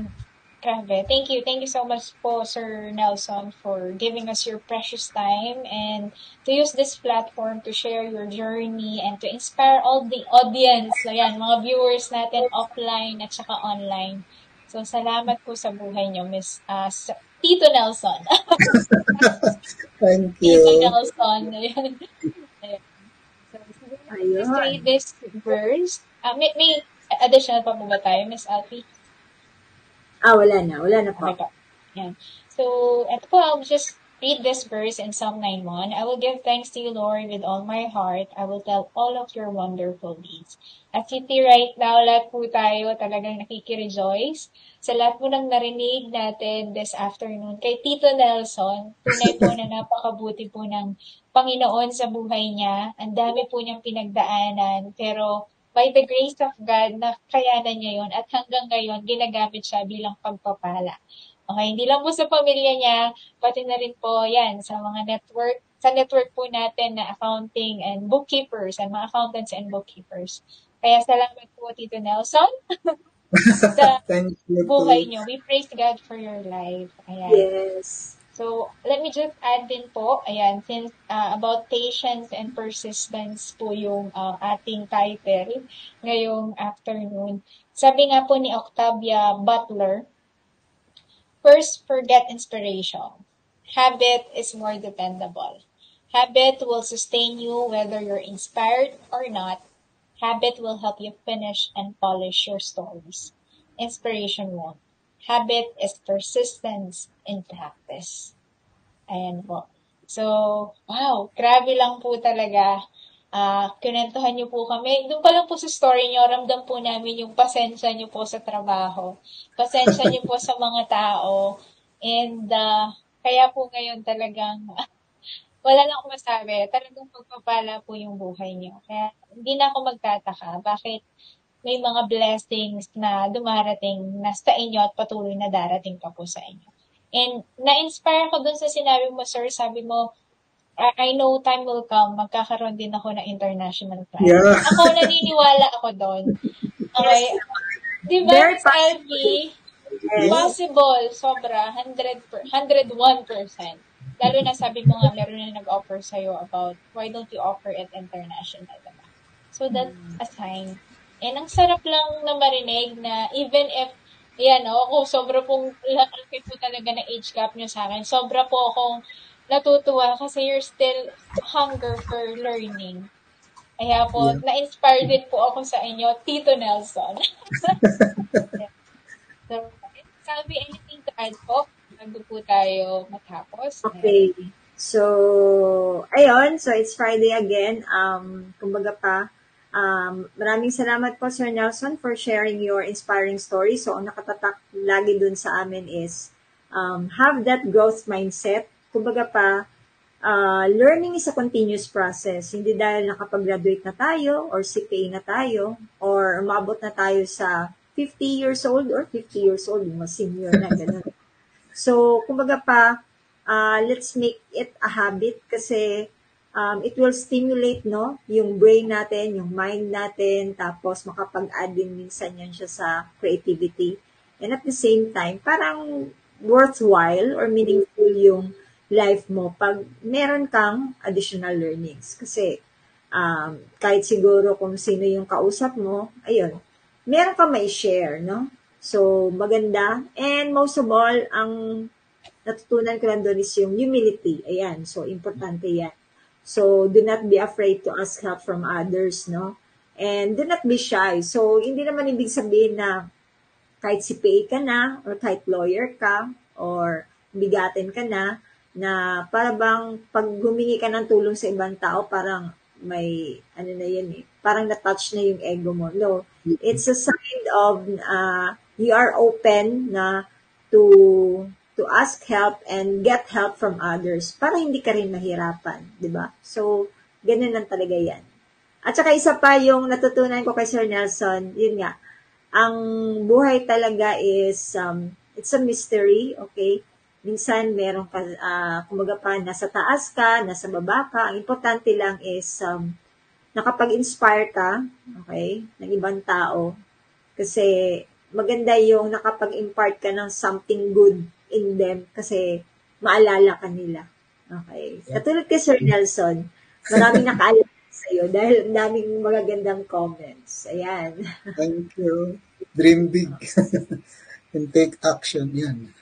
grabe. Thank you. Thank you so much po, Sir Nelson, for giving us your precious time and to use this platform to share your journey and to inspire all the audience, ayan, mga viewers natin offline at saka online. So, salamat po sa buhay niyo, Tito Nelson. Thank Tito you. Nelson. Ayan. Ayan. So, Ayun. let's read this verse. May additional pa po ba tayo, Miss Alfie? Wala na. Wala na po. Okay po. Yan. So, ito po, I'll just read this verse in Psalm 9:1. I will give thanks to you, Lord, with all my heart. I will tell all of your wonderful deeds. At City right now, lahat po tayo talagang nakikirejoice sa lahat po ng narinig natin this afternoon kay Tito Nelson. Tunay po na napakabuti po ng Panginoon sa buhay niya. Ang dami po niyang pinagdaanan, pero by the grace of God, nakayanan niya yon at hanggang ngayon, ginagamit siya bilang pagpapala. Okay, hindi lang po sa pamilya niya, pati na rin po yan sa mga network, sa network po natin na accounting and bookkeepers, and mga accountants and bookkeepers. Kaya salamat po, Tito Nelson, sa Thank you buhay too. niyo. We praise God for your life. Ayan. Yes. So, let me just add din po, ayan, since about patience and persistence po yung ating title ngayong afternoon. Sabi nga po ni Octavia Butler, first, forget inspiration. Habit is more dependable. Habit will sustain you whether you're inspired or not. Habit will help you finish and polish your stories. Inspiration won't. Habit is persistence in practice. Ayan po. So, wow, grabe lang po talaga. Kinentuhan niyo po kami. Doon pa lang po sa story niyo, ramdam po namin yung pasensya niyo po sa trabaho. Pasensya niyo po sa mga tao. And kaya po ngayon talagang wala lang akong masabi. Talagang pagpapala po yung buhay niyo. Kaya hindi na ako magtataka. Bakit may mga blessings na dumarating na sa inyo at patuloy na darating pa po sa inyo. And na-inspire ko dun sa sinabi mo, sir. Sabi mo, I know time will come, magkakaroon din ako ng international flight. Yeah. Ako, naniniwala ako doon. Okay? Di ba, Very Miss Alfie? Yes. Possible, sobra, 101%. Lalo na sabi mo nga, meron na nag-offer sa'yo about why don't you offer it international, diba? So, that's a sign. And ang sarap lang na marinig na even if, yan, ako, sobra pong laki po talaga na age gap nyo sa akin. Sobra po akong natutuwa kasi you're still hunger for learning. Kaya po, na-inspired din po ako sa inyo, Tito Nelson. So, sabi, anything to add po? Bago po tayo matapos. Okay. So, ayun. So, it's Friday again. Kumbaga pa, maraming salamat po, Sir Nelson, for sharing your inspiring story. So, ang nakatatak lagi dun sa amin is have that growth mindset. Kumbaga pa, learning is a continuous process. Hindi dahil nakapag-graduate na tayo or CPA na tayo or umabot na tayo sa 50 years old or 50 years old, yung senior na, ganun. So, kumbaga pa, let's make it a habit kasi it will stimulate, no, yung brain natin, yung mind natin, tapos makapag-add din minsan yan siya sa creativity. And at the same time, parang worthwhile or meaningful life mo pag meron kang additional learnings. Kasi kahit siguro kung sino yung kausap mo, ayun, meron ka may share, no? So, maganda. And most of all, ang natutunan ko lang doon is yung humility. Ayan, so importante yan. So, do not be afraid to ask help from others, no? And do not be shy. So, hindi naman ibig sabihin na kahit CPA ka na, or kahit lawyer ka, or bigatin ka na para bang pag humingi ka ng tulong sa ibang tao, parang may, ano na yun eh, parang na-touch na yung ego mo. No, it's a sign of you are open na to ask help and get help from others para hindi ka rin mahirapan, di ba? So, ganun lang talaga yan. At saka isa pa yung natutunan ko kay Sir Nelson, yun nga, ang buhay talaga is, it's a mystery, okay? Minsan meron ka, kumbaga pa, nasa taas ka, nasa baba ka. Ang importante lang is, nakapag-inspire ka, okay, ng ibang tao. Kasi maganda yung nakapag-impart ka ng something good in them kasi maalala ka nila. Okay. Katulad kay Sir Nelson, maraming nakaalala sa'yo dahil ang daming magagandang comments. Ayan. Thank you. Dream big. And take action. Yan.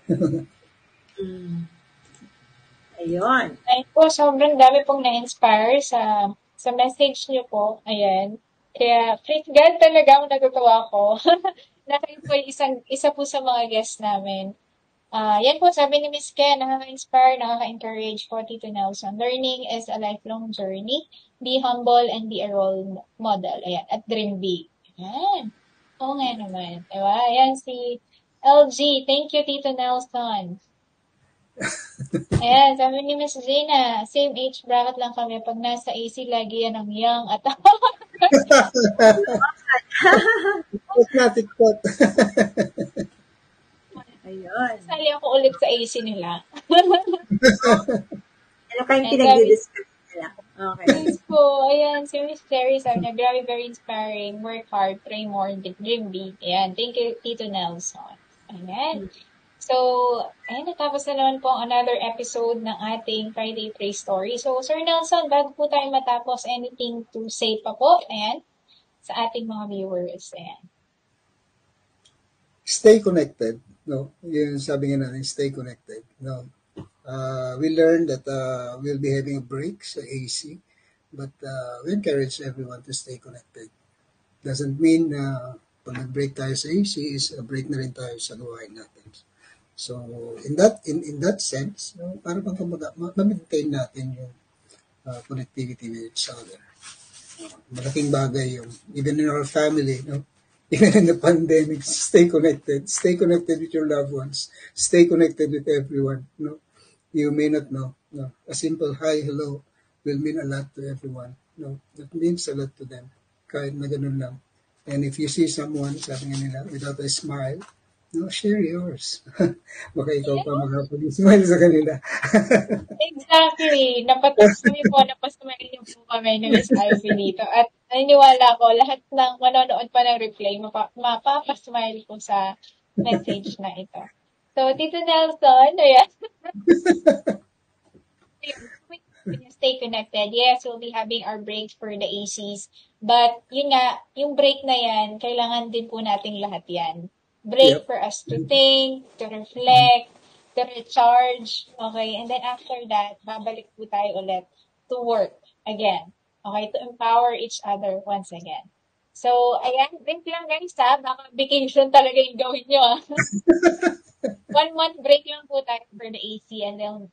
Ayun. Ay po, sobrang dami pong na-inspire sa message niyo po. Ayan. Kaya, thank God talaga ang natutuwa ko. Na kayo po isa po sa mga guests namin. Yan po, sabi ni Miss Ken, nakaka-inspire, nakaka-encourage po, Tito Nelson. Learning is a lifelong journey. Be humble and be a role model. Ayan, at dream big. Ayan. Oo nga naman. Diba? Ayan, si LG. Thank you, Tito Nelson. Ayan, sabi ni Miss Gina, same age bracket lang kami. Pag nasa AC, lagi yan ang young at Huwag na TikTok. Ayun. sali ako ulit sa AC nila. Ano kayong pinag-discuss nila? Okay. Thanks po. Ayan, si Miss Cherry sabi niya, very, very inspiring. Work hard, pray more, dream big. Ayan, thank you, Tito Nelson. Ayan. So, ayan, natapos na naman po another episode ng ating Friday Pray Story. So, Sir Nelson, bago po tayo matapos, anything to say pa po? Ayan, sa ating mga viewers. Ayan. Stay connected. No, yung sabi nga natin, stay connected. No, we learned that we'll be having a break sa AC, but we encourage everyone to stay connected. Doesn't mean na pag nag-break tayo sa AC is a break na rin tayo sa gawain natin. So in that sense, no, para bang ma-maintain natin yung connectivity with each other. Malaking bagay yung even in our family, no. Even in the pandemic, stay connected with your loved ones, stay connected with everyone. No, you may not know. No, a simple hi, hello will mean a lot to everyone. No, that means a lot to them. Kahit na ganun lang. And if you see someone, sabi nga nila, without a smile, no, share yours. Baka ikaw pa makapag-smile sa kanila. Exactly. Napasmile niyo po kami ni Miss Ivy dito. At naniniwala ko, lahat ng manonood pa ng replay, mapapasmile ko sa message na ito. So, Tito Nelson, ayan. Stay connected. Yes, we'll be having our breaks for the ACs. But, yun nga, yung break na yan, kailangan din po nating lahat yan. Break for us to think, to reflect, to recharge, okay? And then after that, babalik po tayo ulit to work again, okay? To empower each other once again. So, ayan, break lang guys ha. Baka vacation talaga yung gawin nyo. 1 month break lang po tayo for the AC and then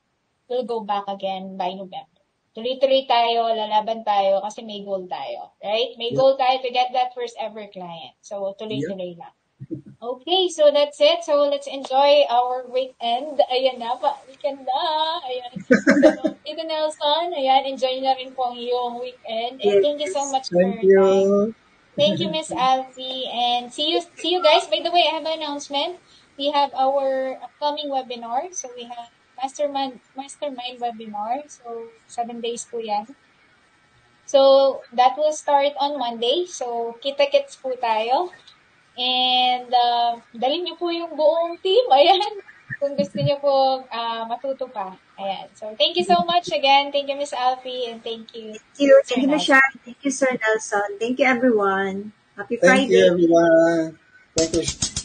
we'll go back again by November. Tuloy-tuloy tayo, lalaban tayo kasi may goal tayo, right? May goal tayo to get that first ever client. So, tuloy-tuloy lang. Okay, so that's it. So let's enjoy our weekend. Ayan na, weekend na. Ayan. So, Tito Nelson, ayan, enjoy na rin po ang iyong weekend. And thank you so much for your time. Thank you, Miss Alfie. And see you guys. By the way, I have an announcement. We have our upcoming webinar. So we have Mastermind webinar. So 7 days po yan. So that will start on Monday. So kita-kits po tayo. And dalhin niyo po yung buong team. Ayan. kung gusto niyo po matuto pa. Ayan. So, thank you so much again. Thank you, Miss Alfie, and thank you, Thank you, Sir Michelle. Nelson. Thank you, Sir Nelson. Thank you, everyone. Happy Thank you, Friday. everyone. Thank you.